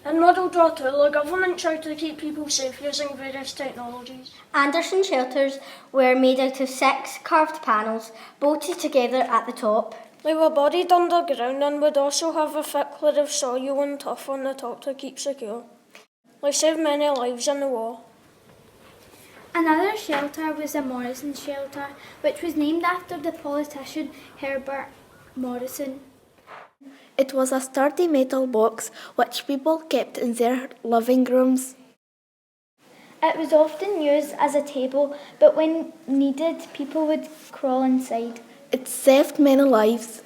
In World War II, the government tried to keep people safe using various technologies. Anderson shelters were made out of 6 carved panels, bolted together at the top. They were buried underground and would also have a thick layer of soil and turf on the top to keep secure. They saved many lives in the war. Another shelter was the Morrison shelter, which was named after the politician Herbert Morrison. It was a sturdy metal box which people kept in their living rooms. It was often used as a table, but when needed, people would crawl inside. It saved many lives.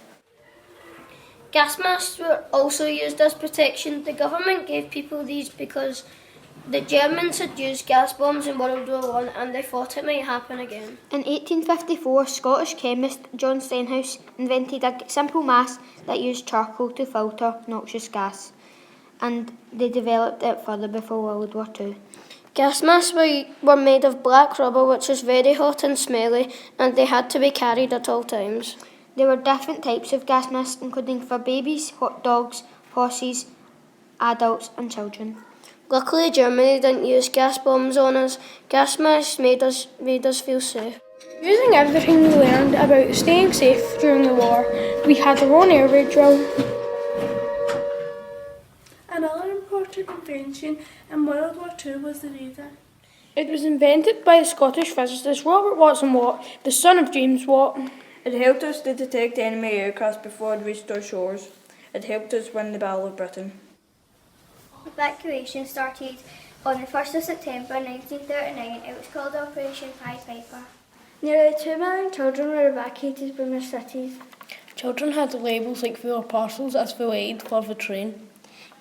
Gas masks were also used as protection. The government gave people these because the Germans had used gas bombs in World War I and they thought it might happen again. In 1854, Scottish chemist John Stenhouse invented a simple mask that used charcoal to filter noxious gas, and they developed it further before World War II. Gas masks were made of black rubber, which is very hot and smelly, and they had to be carried at all times. There were different types of gas masks, including for babies, hot dogs, horses, adults and children. Luckily, Germany didn't use gas bombs on us. Gas masks made us feel safe. Using everything we learned about staying safe during the war, we had our own air raid drill. Another important invention in World War II was the radar. It was invented by the Scottish physicist Robert Watson Watt, the son of James Watt. It helped us to detect enemy aircraft before it reached our shores. It helped us win the Battle of Britain. Evacuation started on the 1st of September 1939. It was called Operation Pied Piper. Nearly 2 million children were evacuated from their cities. Children had labels like full of parcels as full aid for the train.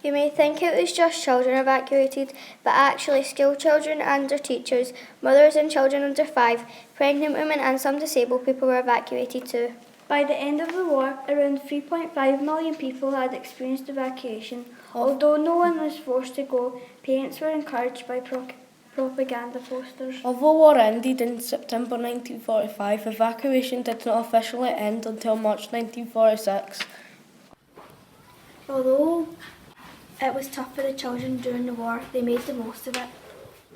You may think it was just children evacuated, but actually school children and their teachers, mothers and children under 5, pregnant women and some disabled people were evacuated too. By the end of the war, around 3.5 million people had experienced evacuation. Although no one was forced to go, parents were encouraged by propaganda posters. Although war ended in September 1945, evacuation did not officially end until March 1946. Although it was tough for the children during the war, they made the most of it.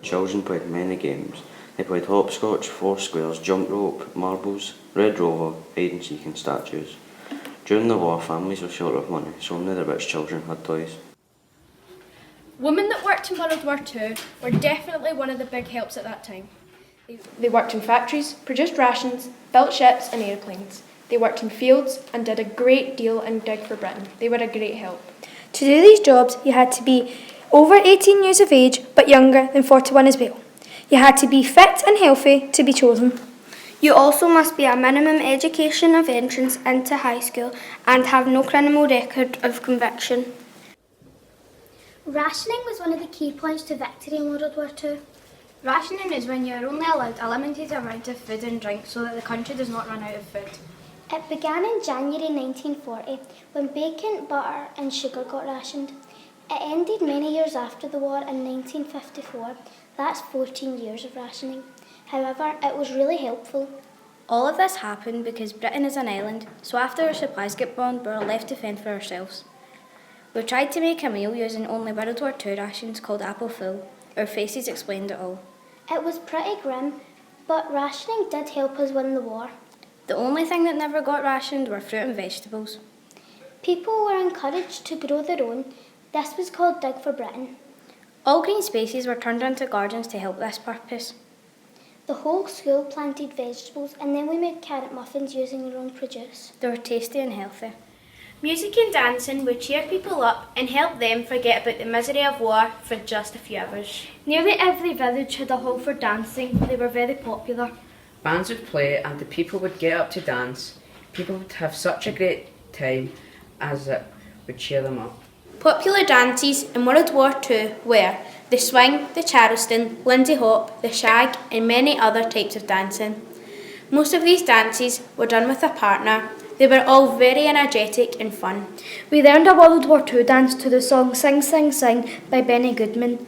Children played many games. They played hopscotch, four squares, jump rope, marbles, red rover, hide and seek and statues. During the war, families were short of money, so only the rich children had toys. Women that worked in World War II were definitely one of the big helps at that time. They worked in factories, produced rations, built ships and airplanes. They worked in fields and did a great deal in Dig for Britain. They were a great help. To do these jobs, you had to be over 18 years of age, but younger than 41 as well. You had to be fit and healthy to be chosen. You also must be a minimum education of entrance into high school and have no criminal record of conviction. Rationing was one of the key points to victory in World War II. Rationing is when you are only allowed a limited amount of food and drink so that the country does not run out of food. It began in January 1940 when bacon, butter and sugar got rationed. It ended many years after the war in 1954. That's 14 years of rationing. However, it was really helpful. All of this happened because Britain is an island, so after our supplies get bombed, we are left to fend for ourselves. We tried to make a meal using only World War II rations called apple full. Our faces explained it all. It was pretty grim, but rationing did help us win the war. The only thing that never got rationed were fruit and vegetables. People were encouraged to grow their own. This was called Dig for Britain. All green spaces were turned into gardens to help this purpose. The whole school planted vegetables and then we made carrot muffins using our own produce. They were tasty and healthy. Music and dancing would cheer people up and help them forget about the misery of war for just a few hours. Nearly every village had a hall for dancing. They were very popular. Bands would play and the people would get up to dance. People would have such a great time as it would cheer them up. Popular dances in World War II were the swing, the Charleston, Lindsay Hop, the shag and many other types of dancing. Most of these dances were done with a partner. They were all very energetic and fun. We learned a World War II dance to the song Sing Sing Sing by Benny Goodman.